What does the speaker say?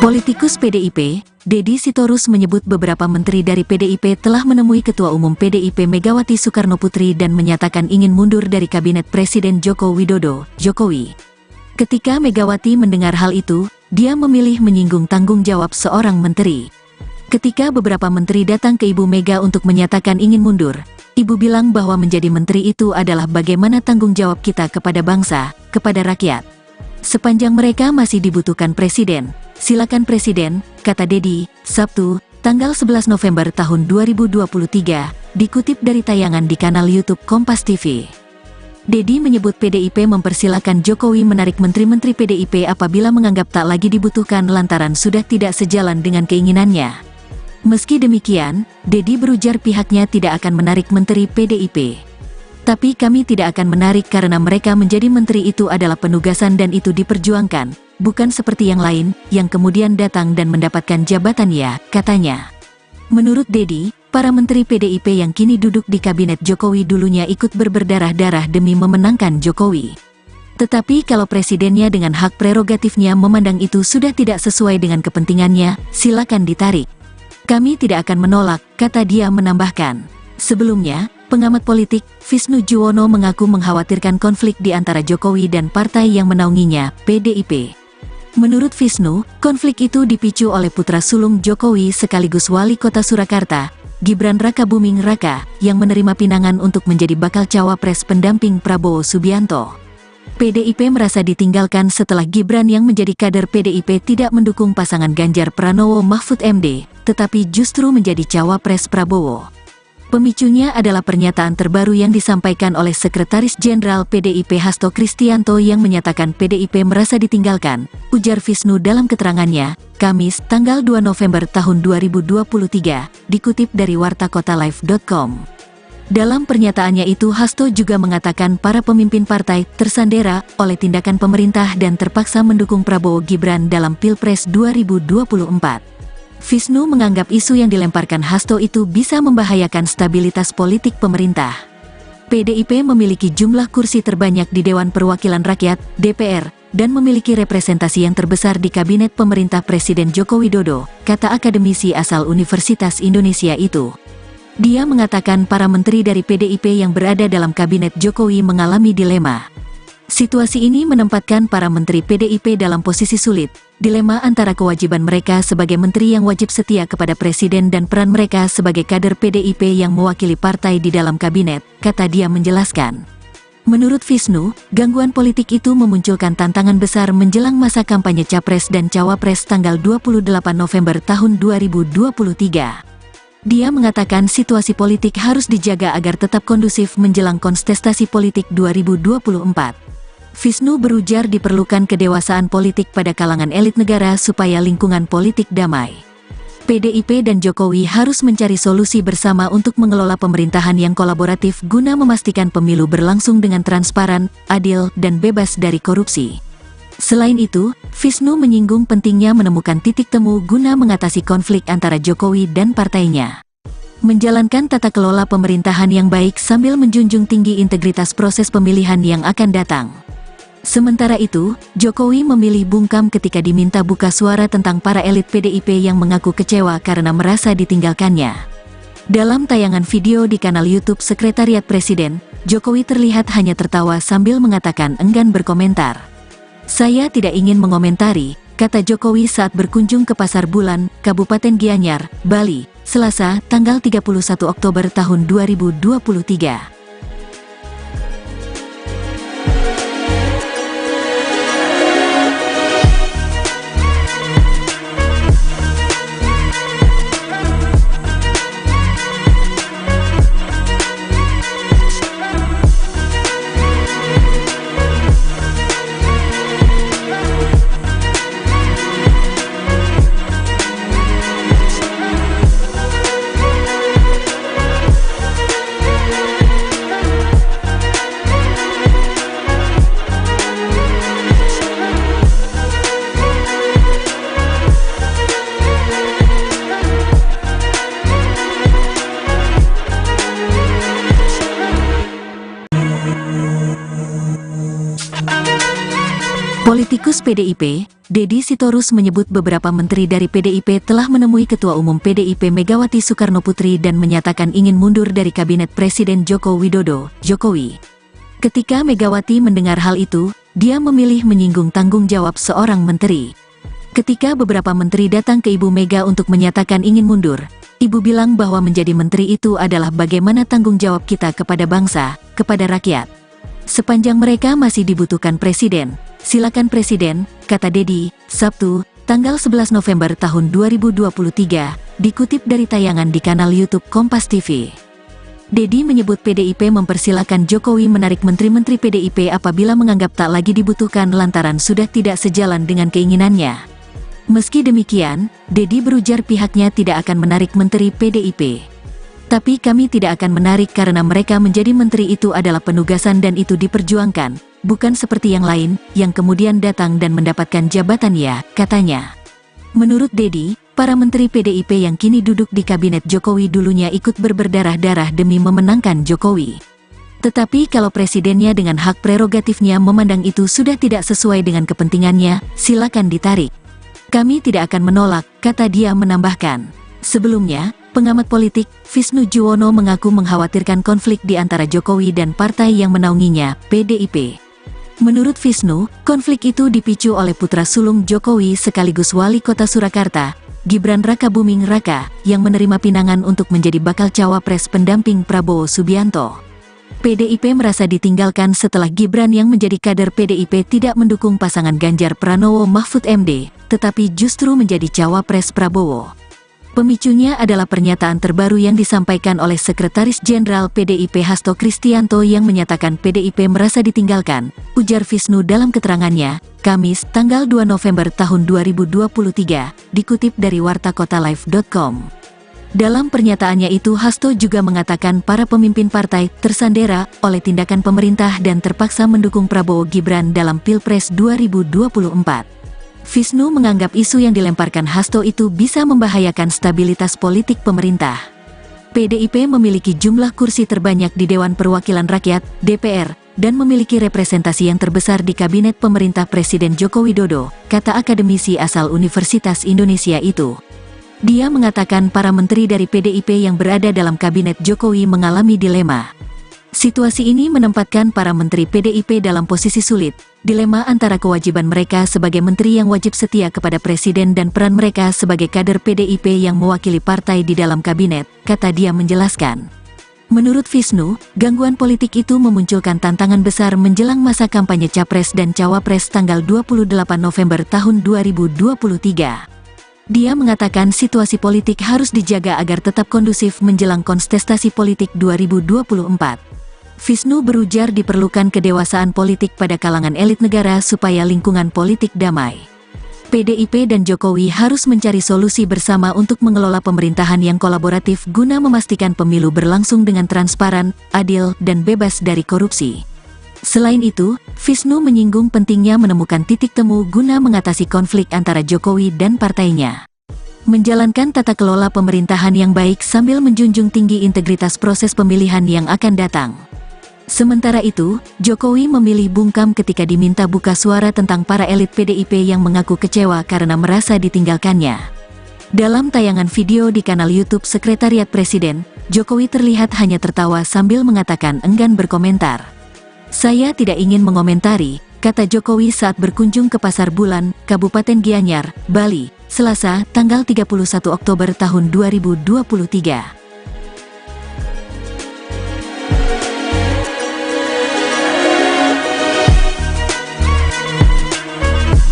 Politikus PDIP, Deddy Sitorus menyebut beberapa menteri dari PDIP telah menemui Ketua Umum PDIP Megawati Soekarnoputri dan menyatakan ingin mundur dari Kabinet Presiden Joko Widodo, Jokowi. Ketika Megawati mendengar hal itu, dia memilih menyinggung tanggung jawab seorang menteri. Ketika beberapa menteri datang ke Ibu Mega untuk menyatakan ingin mundur, Ibu bilang bahwa menjadi menteri itu adalah bagaimana tanggung jawab kita kepada bangsa, kepada rakyat. Sepanjang mereka masih dibutuhkan presiden, silakan presiden, kata Deddy, Sabtu, tanggal 11 November tahun 2023, dikutip dari tayangan di kanal YouTube Kompas TV. Deddy menyebut PDIP mempersilakan Jokowi menarik menteri-menteri PDIP apabila menganggap tak lagi dibutuhkan lantaran sudah tidak sejalan dengan keinginannya. Meski demikian, Deddy berujar pihaknya tidak akan menarik menteri PDIP. Tapi kami tidak akan menarik karena mereka menjadi menteri itu adalah penugasan dan itu diperjuangkan, bukan seperti yang lain, yang kemudian datang dan mendapatkan jabatan ya, katanya. Menurut Deddy, para menteri PDIP yang kini duduk di kabinet Jokowi dulunya ikut berdarah-darah demi memenangkan Jokowi. Tetapi kalau presidennya dengan hak prerogatifnya memandang itu sudah tidak sesuai dengan kepentingannya, silakan ditarik. Kami tidak akan menolak, kata dia menambahkan. Sebelumnya, pengamat politik, Visnu Juwono mengaku mengkhawatirkan konflik di antara Jokowi dan partai yang menaunginya, PDIP. Menurut Visnu, konflik itu dipicu oleh putra sulung Jokowi sekaligus wali kota Surakarta, Gibran Rakabuming Raka, yang menerima pinangan untuk menjadi bakal cawapres pendamping Prabowo Subianto. PDIP merasa ditinggalkan setelah Gibran yang menjadi kader PDIP tidak mendukung pasangan Ganjar Pranowo Mahfud MD, tetapi justru menjadi cawapres Prabowo. Pemicunya adalah pernyataan terbaru yang disampaikan oleh Sekretaris Jenderal PDIP Hasto Kristianto yang menyatakan PDIP merasa ditinggalkan, ujar Visnu dalam keterangannya, Kamis, tanggal 2 November tahun 2023, dikutip dari wartakotalive.com. Dalam pernyataannya itu Hasto juga mengatakan para pemimpin partai tersandera oleh tindakan pemerintah dan terpaksa mendukung Prabowo Gibran dalam Pilpres 2024. Visnu menganggap isu yang dilemparkan Hasto itu bisa membahayakan stabilitas politik pemerintah. PDIP memiliki jumlah kursi terbanyak di Dewan Perwakilan Rakyat, DPR, dan memiliki representasi yang terbesar di Kabinet Pemerintah Presiden Joko Widodo, kata akademisi asal Universitas Indonesia itu. Dia mengatakan para menteri dari PDIP yang berada dalam Kabinet Jokowi mengalami dilema. Situasi ini menempatkan para menteri PDIP dalam posisi sulit, dilema antara kewajiban mereka sebagai menteri yang wajib setia kepada presiden dan peran mereka sebagai kader PDIP yang mewakili partai di dalam kabinet, kata dia menjelaskan. Menurut Visnu, gangguan politik itu memunculkan tantangan besar menjelang masa kampanye Capres dan Cawapres tanggal 28 November tahun 2023. Dia mengatakan situasi politik harus dijaga agar tetap kondusif menjelang kontestasi politik 2024. Visnu berujar diperlukan kedewasaan politik pada kalangan elit negara supaya lingkungan politik damai. PDIP dan Jokowi harus mencari solusi bersama untuk mengelola pemerintahan yang kolaboratif guna memastikan pemilu berlangsung dengan transparan, adil, dan bebas dari korupsi. Selain itu, Visnu menyinggung pentingnya menemukan titik temu guna mengatasi konflik antara Jokowi dan partainya. Menjalankan tata kelola pemerintahan yang baik sambil menjunjung tinggi integritas proses pemilihan yang akan datang. Sementara itu, Jokowi memilih bungkam ketika diminta buka suara tentang para elit PDIP yang mengaku kecewa karena merasa ditinggalkannya. Dalam tayangan video di kanal YouTube Sekretariat Presiden, Jokowi terlihat hanya tertawa sambil mengatakan enggan berkomentar. Saya tidak ingin mengomentari, kata Jokowi saat berkunjung ke Pasar Bulan, Kabupaten Gianyar, Bali, Selasa, tanggal 31 Oktober tahun 2023. Politikus PDIP, Deddy Sitorus menyebut beberapa menteri dari PDIP telah menemui Ketua Umum PDIP Megawati Soekarnoputri dan menyatakan ingin mundur dari Kabinet Presiden Joko Widodo, Jokowi. Ketika Megawati mendengar hal itu, dia memilih menyinggung tanggung jawab seorang menteri. Ketika beberapa menteri datang ke Ibu Mega untuk menyatakan ingin mundur, Ibu bilang bahwa menjadi menteri itu adalah bagaimana tanggung jawab kita kepada bangsa, kepada rakyat. Sepanjang mereka masih dibutuhkan presiden, silakan presiden, kata Deddy, Sabtu, tanggal 11 November tahun 2023, dikutip dari tayangan di kanal YouTube Kompas TV. Deddy menyebut PDIP mempersilakan Jokowi menarik menteri-menteri PDIP apabila menganggap tak lagi dibutuhkan lantaran sudah tidak sejalan dengan keinginannya. Meski demikian, Deddy berujar pihaknya tidak akan menarik menteri PDIP. Tapi kami tidak akan menarik karena mereka menjadi menteri itu adalah penugasan dan itu diperjuangkan, bukan seperti yang lain, yang kemudian datang dan mendapatkan jabatan ya, katanya. Menurut Deddy, para menteri PDIP yang kini duduk di kabinet Jokowi dulunya ikut berdarah-darah demi memenangkan Jokowi. Tetapi kalau presidennya dengan hak prerogatifnya memandang itu sudah tidak sesuai dengan kepentingannya, silakan ditarik. Kami tidak akan menolak, kata dia menambahkan. Sebelumnya, pengamat politik, Visnu Juwono mengaku mengkhawatirkan konflik di antara Jokowi dan partai yang menaunginya, PDIP. Menurut Visnu, konflik itu dipicu oleh putra sulung Jokowi sekaligus wali kota Surakarta, Gibran Rakabuming Raka, yang menerima pinangan untuk menjadi bakal cawapres pendamping Prabowo Subianto. PDIP merasa ditinggalkan setelah Gibran yang menjadi kader PDIP tidak mendukung pasangan Ganjar Pranowo Mahfud MD, tetapi justru menjadi cawapres Prabowo. Pemicunya adalah pernyataan terbaru yang disampaikan oleh Sekretaris Jenderal PDIP Hasto Kristianto yang menyatakan PDIP merasa ditinggalkan, ujar Visnu dalam keterangannya, Kamis, tanggal 2 November tahun 2023, dikutip dari wartakotalive.com. Dalam pernyataannya itu Hasto juga mengatakan para pemimpin partai tersandera oleh tindakan pemerintah dan terpaksa mendukung Prabowo Gibran dalam Pilpres 2024. Visnu menganggap isu yang dilemparkan Hasto itu bisa membahayakan stabilitas politik pemerintah. PDIP memiliki jumlah kursi terbanyak di Dewan Perwakilan Rakyat, DPR, dan memiliki representasi yang terbesar di Kabinet Pemerintah Presiden Joko Widodo, kata akademisi asal Universitas Indonesia itu. Dia mengatakan para menteri dari PDIP yang berada dalam Kabinet Jokowi mengalami dilema. Situasi ini menempatkan para menteri PDIP dalam posisi sulit, dilema antara kewajiban mereka sebagai menteri yang wajib setia kepada presiden dan peran mereka sebagai kader PDIP yang mewakili partai di dalam kabinet, kata dia menjelaskan. Menurut Visnu, gangguan politik itu memunculkan tantangan besar menjelang masa kampanye Capres dan Cawapres tanggal 28 November tahun 2023. Dia mengatakan situasi politik harus dijaga agar tetap kondusif menjelang kontestasi politik 2024. Visnu berujar diperlukan kedewasaan politik pada kalangan elit negara supaya lingkungan politik damai. PDIP dan Jokowi harus mencari solusi bersama untuk mengelola pemerintahan yang kolaboratif guna memastikan pemilu berlangsung dengan transparan, adil, dan bebas dari korupsi. Selain itu, Visnu menyinggung pentingnya menemukan titik temu guna mengatasi konflik antara Jokowi dan partainya. Menjalankan tata kelola pemerintahan yang baik sambil menjunjung tinggi integritas proses pemilihan yang akan datang. Sementara itu, Jokowi memilih bungkam ketika diminta buka suara tentang para elit PDIP yang mengaku kecewa karena merasa ditinggalkannya. Dalam tayangan video di kanal YouTube Sekretariat Presiden, Jokowi terlihat hanya tertawa sambil mengatakan enggan berkomentar. Saya tidak ingin mengomentari, kata Jokowi saat berkunjung ke Pasar Bulan, Kabupaten Gianyar, Bali, Selasa, tanggal 31 Oktober tahun 2023.